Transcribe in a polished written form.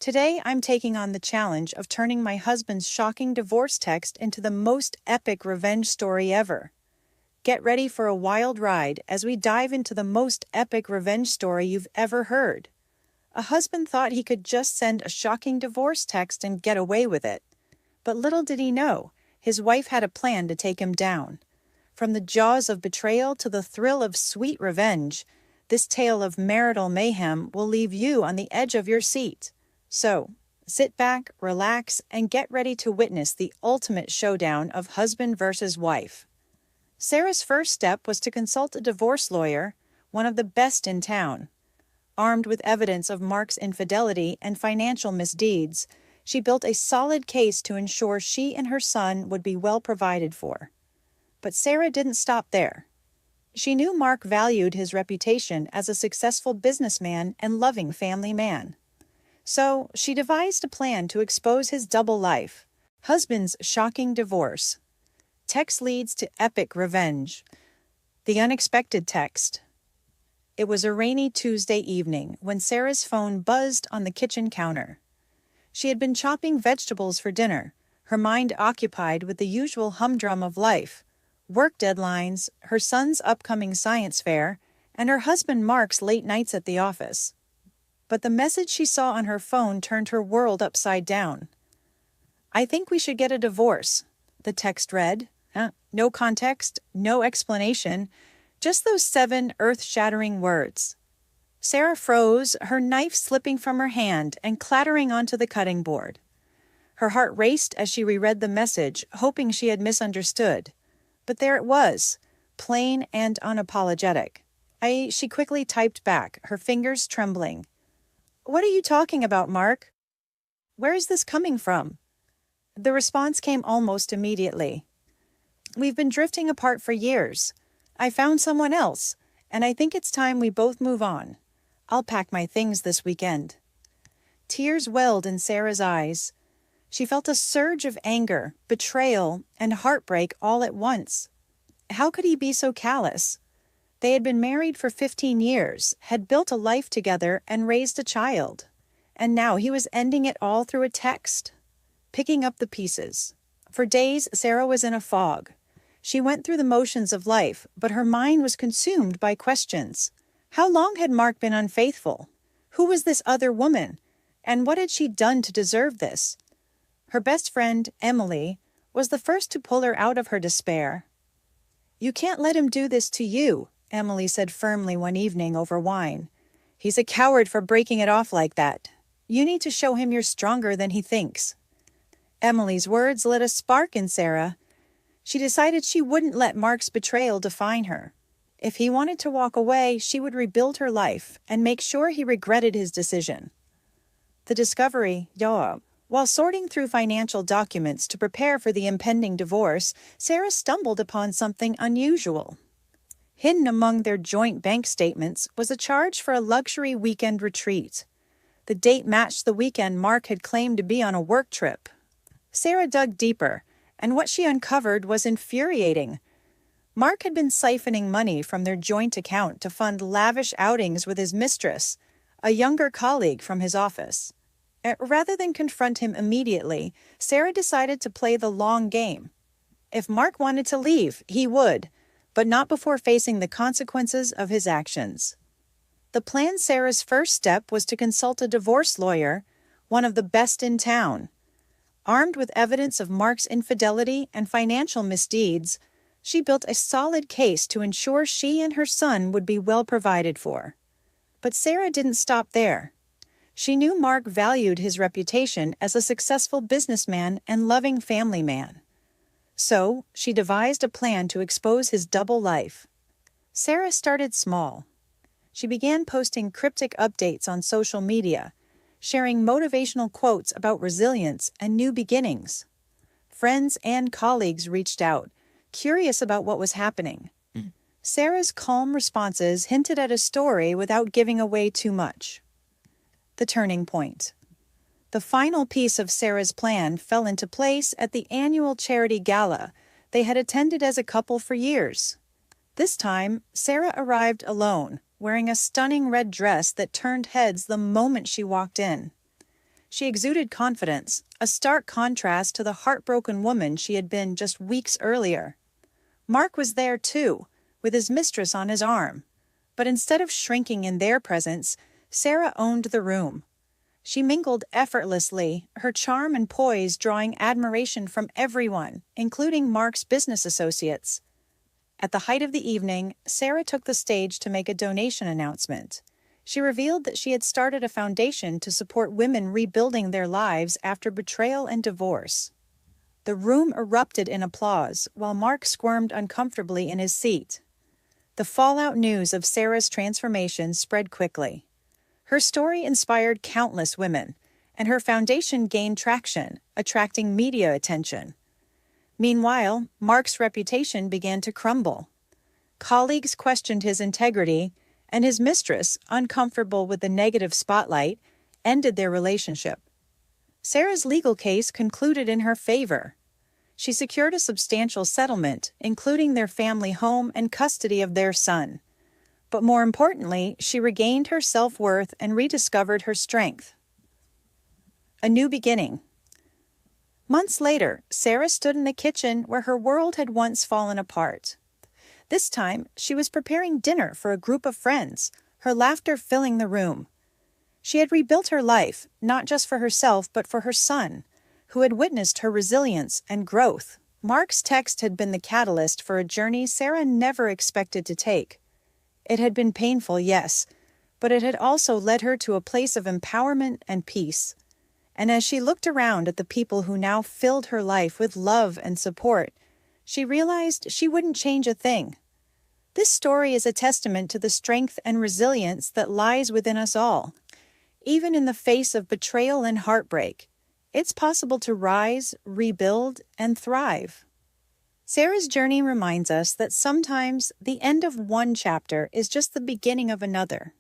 Today, I'm taking on the challenge of turning my husband's shocking divorce text into the most epic revenge story ever. Get ready for a wild ride as we dive into the most epic revenge story you've ever heard. A husband thought he could just send a shocking divorce text and get away with it. But little did he know, his wife had a plan to take him down. From the jaws of betrayal to the thrill of sweet revenge, this tale of marital mayhem will leave you on the edge of your seat. So, sit back, relax, and get ready to witness the ultimate showdown of husband versus wife. Sarah's first step was to consult a divorce lawyer, one of the best in town. Armed with evidence of Mark's infidelity and financial misdeeds, she built a solid case to ensure she and her son would be well provided for. But Sarah didn't stop there. She knew Mark valued his reputation as a successful businessman and loving family man. So, she devised a plan to expose his double life, husband's shocking divorce. Text leads to epic revenge. The unexpected text. It was a rainy Tuesday evening when Sarah's phone buzzed on the kitchen counter. She had been chopping vegetables for dinner, her mind occupied with the usual humdrum of life, work deadlines, her son's upcoming science fair, and her husband Mark's late nights at the office. But the message she saw on her phone turned her world upside down. "I think we should get a divorce," the text read. No context, no explanation, just those 7 earth-shattering words. Sarah froze, her knife slipping from her hand and clattering onto the cutting board. Her heart raced as she reread the message, hoping she had misunderstood. But there it was, plain and unapologetic. She quickly typed back, her fingers trembling. "What are you talking about, Mark? Where is this coming from?" The response came almost immediately. "We've been drifting apart for years. I found someone else, and I think it's time we both move on. I'll pack my things this weekend." Tears welled in Sarah's eyes. She felt a surge of anger, betrayal, and heartbreak all at once. How could he be so callous? They had been married for 15 years, had built a life together, and raised a child. And now he was ending it all through a text. Picking up the pieces. For days, Sarah was in a fog. She went through the motions of life, but her mind was consumed by questions. How long had Mark been unfaithful? Who was this other woman? And what had she done to deserve this? Her best friend, Emily, was the first to pull her out of her despair. "You can't let him do this to you," Emily said firmly one evening over wine. "He's a coward for breaking it off like that. You need to show him you're stronger than he thinks." Emily's words lit a spark in Sarah. She decided she wouldn't let Mark's betrayal define her. If he wanted to walk away, she would rebuild her life and make sure he regretted his decision. The discovery, while sorting through financial documents to prepare for the impending divorce, Sarah stumbled upon something unusual. Hidden among their joint bank statements was a charge for a luxury weekend retreat. The date matched the weekend Mark had claimed to be on a work trip. Sarah dug deeper, and what she uncovered was infuriating. Mark had been siphoning money from their joint account to fund lavish outings with his mistress, a younger colleague from his office. Rather than confront him immediately, Sarah decided to play the long game. If Mark wanted to leave, he would, but not before facing the consequences of his actions. The plan Sarah's first step was to consult a divorce lawyer, one of the best in town. Armed with evidence of Mark's infidelity and financial misdeeds, she built a solid case to ensure she and her son would be well provided for. But Sarah didn't stop there. She knew Mark valued his reputation as a successful businessman and loving family man. So, she devised a plan to expose his double life. Sarah started small. She began posting cryptic updates on social media, sharing motivational quotes about resilience and new beginnings. Friends and colleagues reached out, curious about what was happening. Sarah's calm responses hinted at a story without giving away too much. The turning point. The final piece of Sarah's plan fell into place at the annual charity gala they had attended as a couple for years. This time, Sarah arrived alone, wearing a stunning red dress that turned heads the moment she walked in. She exuded confidence, a stark contrast to the heartbroken woman she had been just weeks earlier. Mark was there too, with his mistress on his arm. But instead of shrinking in their presence, Sarah owned the room. She mingled effortlessly, her charm and poise drawing admiration from everyone, including Mark's business associates. At the height of the evening, Sarah took the stage to make a donation announcement. She revealed that she had started a foundation to support women rebuilding their lives after betrayal and divorce. The room erupted in applause, while Mark squirmed uncomfortably in his seat. The fallout news of Sarah's transformation spread quickly. Her story inspired countless women, and her foundation gained traction, attracting media attention. Meanwhile, Mark's reputation began to crumble. Colleagues questioned his integrity, and his mistress, uncomfortable with the negative spotlight, ended their relationship. Sarah's legal case concluded in her favor. She secured a substantial settlement, including their family home and custody of their son. But more importantly, she regained her self-worth and rediscovered her strength. A new beginning. Months later, Sarah stood in the kitchen where her world had once fallen apart. This time, she was preparing dinner for a group of friends, her laughter filling the room. She had rebuilt her life, not just for herself but for her son, who had witnessed her resilience and growth. Mark's text had been the catalyst for a journey Sarah never expected to take. It had been painful, yes, but it had also led her to a place of empowerment and peace. And as she looked around at the people who now filled her life with love and support, she realized she wouldn't change a thing. This story is a testament to the strength and resilience that lies within us all. Even in the face of betrayal and heartbreak, it's possible to rise, rebuild, and thrive. Sarah's journey reminds us that sometimes the end of one chapter is just the beginning of another.